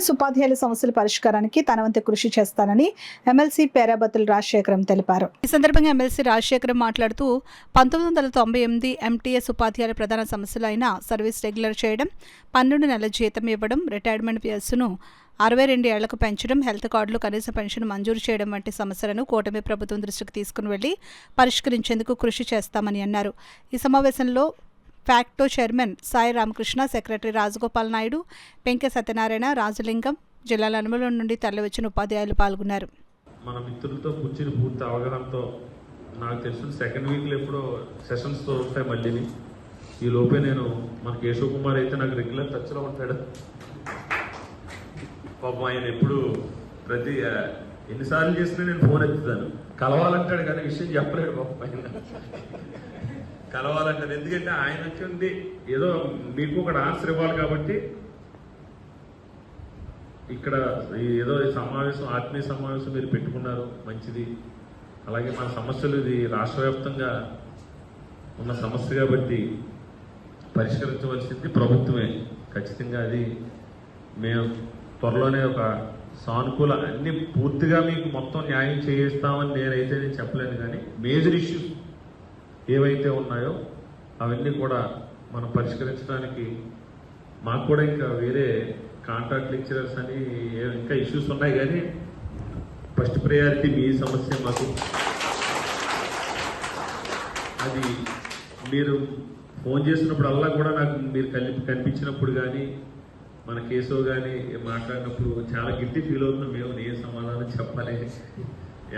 MTS ఉపాధ్యాయుల సమస్యల పరిష్కారానికి తన వంతు కృషి చేస్తానని ఎమ్మెల్సీ పేరాబత్తుల రాజశేఖరం తెలిపారు. ఈ సందర్భంగా ఎమ్మెల్సీ రాజశేఖరం మాట్లాడుతూ 1998 ఎంటీఎస్ ఉపాధ్యాయుల ప్రధాన సమస్యలు అయిన సర్వీస్ రెగ్యులర్ చేయడం, 12 నెలల జీతం ఇవ్వడం, రిటైర్మెంట్ వయస్సును 62 ఏళ్లకు పెంచడం, హెల్త్ కార్డులు, కనీస పెన్షన్ మంజూరు చేయడం వంటి సమస్యలను కూటమి ప్రభుత్వం దృష్టికి తీసుకుని వెళ్లి పరిష్కరించేందుకు కృషి చేస్తామని అన్నారు. ఈ సమావేశంలో facto chairman Sai Ramakrishna, secretary Rajagopal Naidu, Penke Satyanarayana, Rajalingam, జిల్లాల నలుమూలల నుండి తరలివచ్చిన ఉపాధ్యాయులు పాల్గొన్నారు. మన మిత్రులతో కూర్చుని పూర్తి అవగాహనతో నాకు తెలిసిన సెకండ్ వీక్లో ఎప్పుడో సెషన్స్ ఉంటాయి. మళ్ళీ ఈ లోపే నేను మన కేశవ్ కుమార్ అయితే నాకు రెగ్యులర్ టచ్లో ఉంటాడు. పాపం ఆయన ఎప్పుడు ప్రతి ఎన్నిసార్లు చేసినా నేను ఫోన్ ఎత్తుతాను. కలవాలంటాడు కానీ విషయం చెప్పలేడు పాపం. ఆయన కలవాలంటారు, ఎందుకంటే ఆయన వచ్చి ఏదో మీకు ఒక ఆన్సర్ ఇవ్వాలి కాబట్టి ఇక్కడ ఏదో సమావేశం, ఆత్మీయ సమావేశం మీరు పెట్టుకున్నారు, మంచిది. అలాగే మన సమస్యలు ఇది రాష్ట్ర వ్యాప్తంగా ఉన్న సమస్య కాబట్టి పరిష్కరించవలసింది ప్రభుత్వమే. ఖచ్చితంగా అది మేము త్వరలోనే ఒక సానుకూల అన్ని పూర్తిగా మీకు మొత్తం న్యాయం చేయిస్తామని నేనైతే చెప్పలేను, కానీ మేజర్ ఇష్యూస్ ఏవైతే ఉన్నాయో అవన్నీ కూడా మనం పరిష్కరించడానికి మాకు కూడా ఇంకా వేరే కాంట్రాక్ట్ లెక్చరర్స్ అని ఇంకా ఇష్యూస్ ఉన్నాయి, కానీ ఫస్ట్ ప్రయారిటీ మీ సమస్య మాకు. అది మీరు ఫోన్ చేసినప్పుడల్లా కూడా నాకు మీరు కనిపించినప్పుడు కానీ మన కేశవ్ కానీ మాట్లాడినప్పుడు చాలా గిట్టి ఫీల్ అవుతున్నాం. మేము ఏ సమాధానం చెప్పాలి,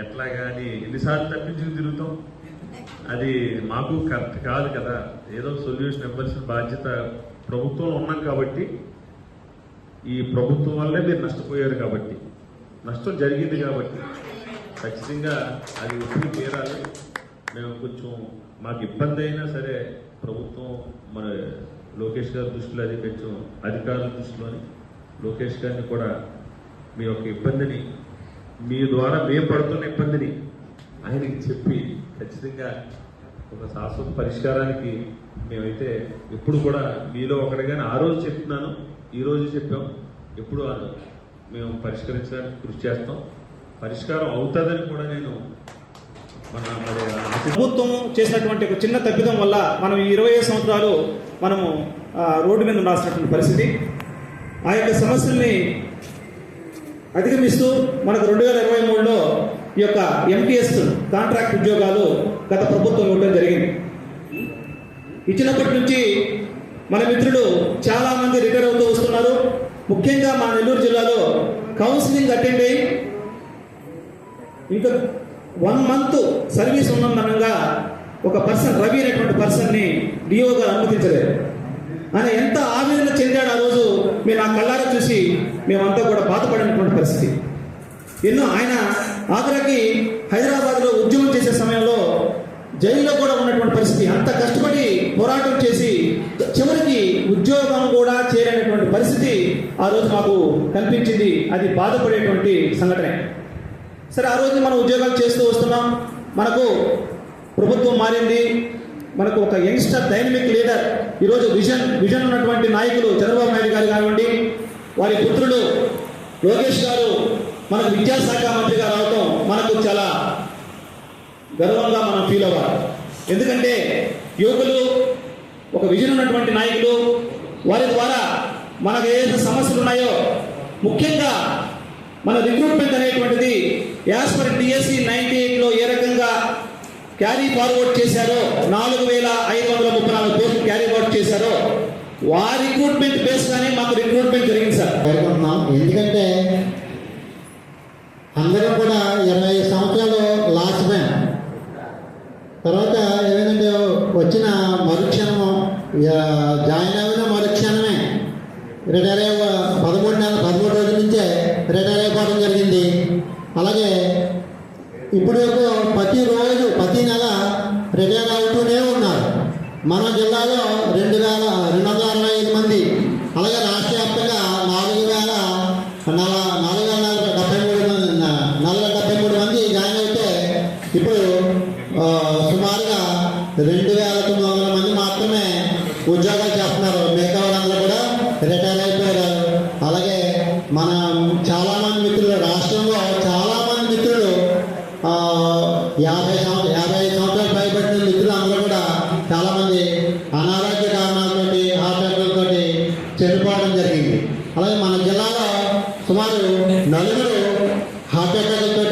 ఎట్లా కానీ ఎన్నిసార్లు తప్పించుకుని తిరుగుతాం. అది మాకు కరెక్ట్ కాదు కదా. ఏదో సొల్యూషన్ ఇవ్వాల్సిన బాధ్యత ప్రభుత్వంలో ఉన్నాం కాబట్టి, ఈ ప్రభుత్వం వల్లే మీరు నష్టపోయారు కాబట్టి, నష్టం జరిగింది కాబట్టి ఖచ్చితంగా అది ఒప్పి తీరాలి. మేము కొంచెం మాకు ఇబ్బంది అయినా సరే ప్రభుత్వం మన లోకేష్ గారి దృష్టిలో అది కొంచెం అధికారుల దృష్టిలోని లోకేష్ గారిని కూడా మీ యొక్క ఇబ్బందిని, మీ ద్వారా మేము పడుతున్న ఇబ్బందిని ఆయనకి చెప్పి ఖచ్చితంగా ఒక శాశ్వత పరిష్కారానికి మేమైతే ఎప్పుడు కూడా మీలో ఒకటిగానే ఆ రోజు చెప్తున్నాను, ఈరోజు చెప్పాం, ఎప్పుడు మేము పరిష్కరించడానికి కృషి చేస్తాం. పరిష్కారం అవుతుందని కూడా నేను ప్రభుత్వం చేసినటువంటి ఒక చిన్న తప్పిదం వల్ల మనం 25 సంవత్సరాలు మనము రోడ్డు మీద ఉండాల్సినటువంటి పరిస్థితి. ఆ యొక్క సమస్యల్ని అధిగమిస్తూ మనకు 2023లో ఈ యొక్క ఎంటీఎస్ కాంట్రాక్ట్ ఉద్యోగాలు గత ప్రభుత్వం ఇవ్వడం జరిగింది. ఇచ్చినప్పటి నుంచి మన మిత్రులు చాలా మంది రిటైర్ అవుతూ వస్తున్నారు. ముఖ్యంగా మా నెల్లూరు జిల్లాలో కౌన్సిలింగ్ అటెండ్ అయ్యి ఇంకా 1 మంత్ సర్వీస్ ఉన్నందున ఒక పర్సన్, రవి అనేటువంటి పర్సన్ని డిఓ గారు అనుమతించలేదు. ఆయన ఎంత ఆవేదన చెందాడు ఆ రోజు మేము ఆ కళ్ళారా చూసి మేమంతా కూడా బాధపడినటువంటి పరిస్థితి. ఎన్నో ఆయన ఆఖరికి హైదరాబాద్లో ఉద్యమం చేసే సమయంలో జైల్లో కూడా ఉన్నటువంటి పరిస్థితి. అంత కష్టపడి పోరాటం చేసి చివరికి ఉద్యోగం కూడా చేరేటువంటి పరిస్థితి ఆ రోజు మాకు కనిపించింది. అది బాధపడేటువంటి సంఘటనే. సరే, ఆ రోజు మనం ఉద్యోగాలు చేస్తూ వస్తున్నాం. మనకు ప్రభుత్వం మారింది. మనకు ఒక యంగ్స్టర్ డైనమిక్ లీడర్, ఈరోజు విజన్ ఉన్నటువంటి నాయకులు చంద్రబాబు నాయుడు గారు కానివ్వండి, వారి పుత్రుడు లోకేష్ గారు మనకు విద్యాశాఖ మంత్రిగా రావటం మనకు చాలా గర్వంగా మనం ఫీల్ అవ్వాలి. ఎందుకంటే యువకులు, ఒక విజన్ ఉన్నటువంటి నాయకులు, వారి ద్వారా మనకు ఏదైతే సమస్యలు ఉన్నాయో, ముఖ్యంగా మన రిక్రూట్మెంట్ అనేటువంటిది యాజ్ పర్ డిఎస్సి 98లో ఏ రకంగా క్యారీ ఫార్వర్డ్ చేశారో, 4534 పోస్టులు క్యారీ ఫార్వర్డ్ చేశారో, వారి రిక్రూట్మెంట్ బేస్ గానే మాకు రిక్రూట్మెంట్ జరిగింది సార్. ఎందుకంటే అందరం కూడా 25 సంవత్సరాలు లాస్ట్ బ్యాన్ తర్వాత ఏమైందంటే వచ్చిన మరుక్షణము జాయిన్ అయిన మరుక్షణమే రిటైర్ అయ్యే 13 రోజుల నుంచే రిటైర్ అయిపోవడం జరిగింది. అలాగే ఇప్పుడు ప్రతిరోజు ప్రతి నెల రిటైర్ అవుతూనే ఉన్నారు. మన జిల్లాలో 2265 మంది, అలాగే రాష్ట్ర వ్యాప్తంగా 4,473 మంది జాయిన్ అయితే ఇప్పుడు సుమారుగా 2,900 మంది మాత్రమే ఉద్యోగాలు చేస్తున్నారు. మిగతా వాళ్ళందరూ కూడా రిటైర్ అయిపోయారు. అలాగే మన చాలామంది మిత్రులు, రాష్ట్రంలో చాలామంది మిత్రులు 55 సంవత్సరాలు పైబడిన మిత్రులు అందరూ కూడా చాలామంది అనారోగ్య కారణాలతోటి హార్ట్ అటాక్లతోటి చనిపోవడం జరిగింది. అలాగే మన జిల్లాలో సుమారు 4 హార్ట్ అటాక్లతో